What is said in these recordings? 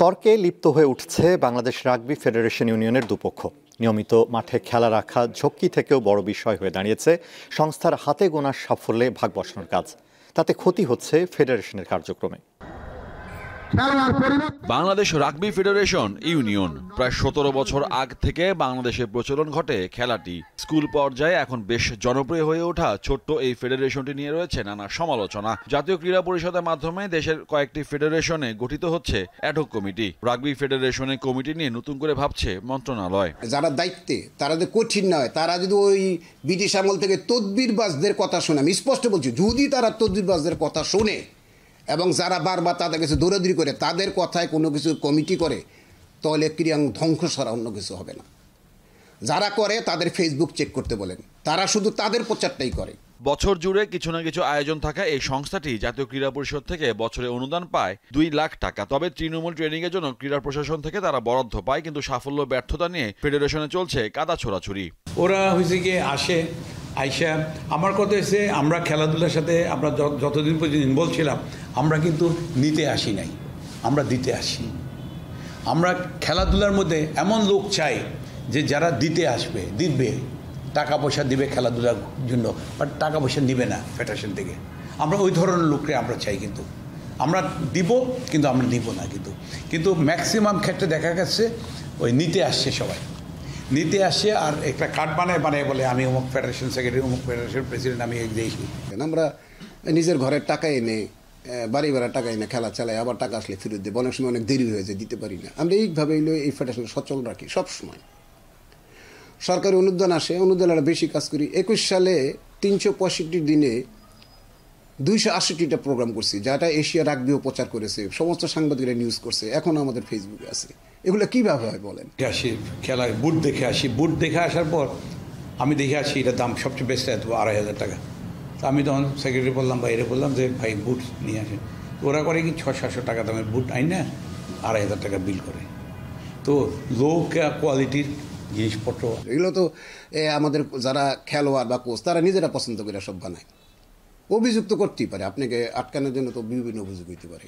তর্কে লিপ্ত হয়ে উঠছে বাংলাদেশ রাগবি ফেডারেশন ইউনিয়নের দুপক্ষ। নিয়মিত মাঠে খেলা রাখা ঝক্কি থেকেও বড় বিষয় হয়ে দাঁড়িয়েছে সংস্থার হাতে গোনার সাফল্যে ভাগ বসানোর কাজ। তাতে ক্ষতি হচ্ছে ফেডারেশনের কার্যক্রমে। বাংলাদেশ রাগবি ফেডারেশন ইউনিয়ন প্রায় 17 বছর আগ থেকে বাংলাদেশে প্রচলন ঘটে খেলাটি। স্কুল পর্যায়ে এখন বেশ জনপ্রিয় হয়ে ওঠা ছোট্ট এই ফেডারেশনটি নিয়ে রয়েছে নানা সমালোচনা। জাতীয় ক্রীড়া পরিষদের মাধ্যমে দেশের কয়েকটি ফেডারেশনে গঠিত হচ্ছে অ্যাডহক কমিটি। রাগবি ফেডারেশনের কমিটি নিয়ে নতুন করে ভাবছে মন্ত্রণালয়। যারা দায়িত্বে তারা যে কঠিন নয়, তারা যদি ওই ব্রিটিশ আমল থেকে তদবিরবাজদের কথা শোনে, আমি স্পষ্ট বলছি, যদি তারা তদবিরবাজদের কথা শোনে এবং যারা বারবার তাদের কাছে দৌড়াদৌড়ি করে তাদের কথায় কোনো কিছু কমিটি করে, তাহলে ক্রিয়াং ধ্বংস ছাড়া অন্য কিছু হবে না। যারা করে তাদের ফেসবুক চেক করতে বলেন, তারা শুধু তাদের প্রচারটাই করে। বছর জুড়ে কিছু না কিছু আয়োজন থাকা এই সংস্থাটি জাতীয় ক্রীড়া পরিষদ থেকে বছরে অনুদান পায় 2 লাখ টাকা। তবে তৃণমূল ট্রেনিং এর জন্য ক্রীড়া প্রশাসন থেকে তারা বরাদ্দ পায়, কিন্তু সাফল্য ব্যর্থতা নিয়ে ফেডারেশনে চলছে কাদা ছোড়াছুরি। ওরা হয়েছে গিয়ে আসে আইসা, আমার কথা হচ্ছে আমরা খেলাধুলার সাথে আমরা যতদিন পর্যন্ত ইনভলভ ছিলাম, আমরা কিন্তু নিতে আসি নাই, আমরা দিতে আসি। আমরা খেলাধুলার মধ্যে এমন লোক চাই যে যারা দিতে আসবে, দিবে, টাকা পয়সা দিবে খেলাধুলার জন্য, বাট টাকা পয়সা নিবে না ফেডারেশন থেকে। আমরা ওই ধরনের লোককে আমরা চাই, কিন্তু আমরা দিব, কিন্তু আমরা নিব না। কিন্তু ম্যাক্সিমাম ক্ষেত্রে দেখা গেছে ওই নিতে আসছে, সবাই নিতে আসে আর একটা কার্ড বানায় বলে আমি অমুক ফেডারেশন সেক্রেটারি, অমুক ফেডারেশন প্রেসিডেন্ট, আমি এই দেখি। আমরা নিজের ঘরের টাকা এনে, বাড়ি ভাড়ার টাকা এনে খেলা চালাই, আবার টাকা আসলে ফেরত দিই। অনেক সময় অনেক দেরি হয়ে যায়, দিতে পারি না। আমরা এইভাবে এই ফেডারেশন সচল রাখি সবসময়। সরকারি অনুদান আসে, অনুদান বেশি কাজ করি। 21 সালে 365 দিনে 280টা প্রোগ্রাম করছি, যেটা এশিয়া রাগবিও প্রচার করেছে, সমস্ত সাংবাদিকরা নিউজ করছে, এখন আমাদের ফেসবুকে আছে। এগুলো কীভাবে হয় বলেন? আসি খেলায় বুট দেখে আসি, বুট দেখে আসার পর আমি দেখে আসি এটার দাম সবচেয়ে বেশি 2,500 টাকা। তো আমি তখন সেক্রেটারি বললাম, বাইরে বললাম যে ভাই বুট নিয়ে আসেন। ওরা করে কি 600-700 টাকা দামের বুট আইন না 2,500 টাকা বিল করে। তো লো কোয়ালিটির জিনিসপত্র, এগুলো তো আমাদের যারা খেলোয়াড় বা কোচ তারা নিজেরা পছন্দ করে সব বানায়। অভিযুক্ত করতেই পারে, আপনাকে আটকানোর জন্য তো বিভিন্ন অভিযোগ হইতে পারে।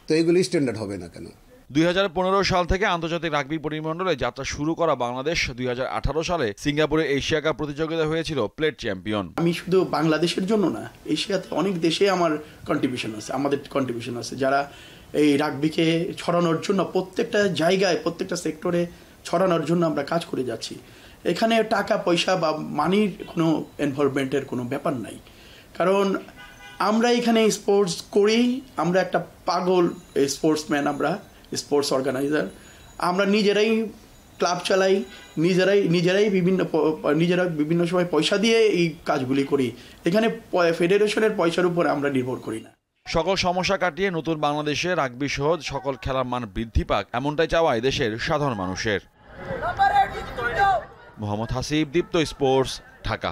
তো এগুলো স্ট্যান্ডার্ড হবে না কেন? 2015 সাল থেকে আন্তর্জাতিক রাগবি পরিমণ্ডলে যাত্রা শুরু করা বাংলাদেশ 2018 সালে সিঙ্গাপুরে এশিয়া কাপ প্রতিযোগিতা হয়েছিল প্লেট চ্যাম্পিয়ন। আমি শুধু বাংলাদেশের জন্য না, এশিয়াতে অনেক দেশে আমার কন্ট্রিবিউশন আছে, আমাদের কন্ট্রিবিউশন আছে, যারা এই রাগবিকে ছড়ানোর জন্য প্রত্যেকটা জায়গায়, প্রত্যেকটা সেক্টরে ছড়ানোর জন্য আমরা কাজ করে যাচ্ছি। এখানে টাকা পয়সা বা মানির কোনো ইনভলভমেন্টের কোনো ব্যাপার নাই, কারণ আমরা এখানে স্পোর্টস করি। আমরা একটা পাগল স্পোর্টসম্যান, আমরা স্পোর্টস অর্গানাইজার। আমরা নিজেরাই ক্লাব চালাই, নিজেরাই বিভিন্ন সময় পয়সা দিয়ে এই কাজগুলি করি। এখানে ফেডারেশনের পয়সার উপর আমরা নির্ভর করি না। সকল সমস্যা কাটিয়ে নতুন বাংলাদেশে রাগবি সহ সকল খেলার মান বৃদ্ধি পাক, এমনটাই চাওয়ায় দেশের সাধারণ মানুষের। মোহাম্মদ হাসিব, দীপ্ত স্পোর্টস, ঢাকা।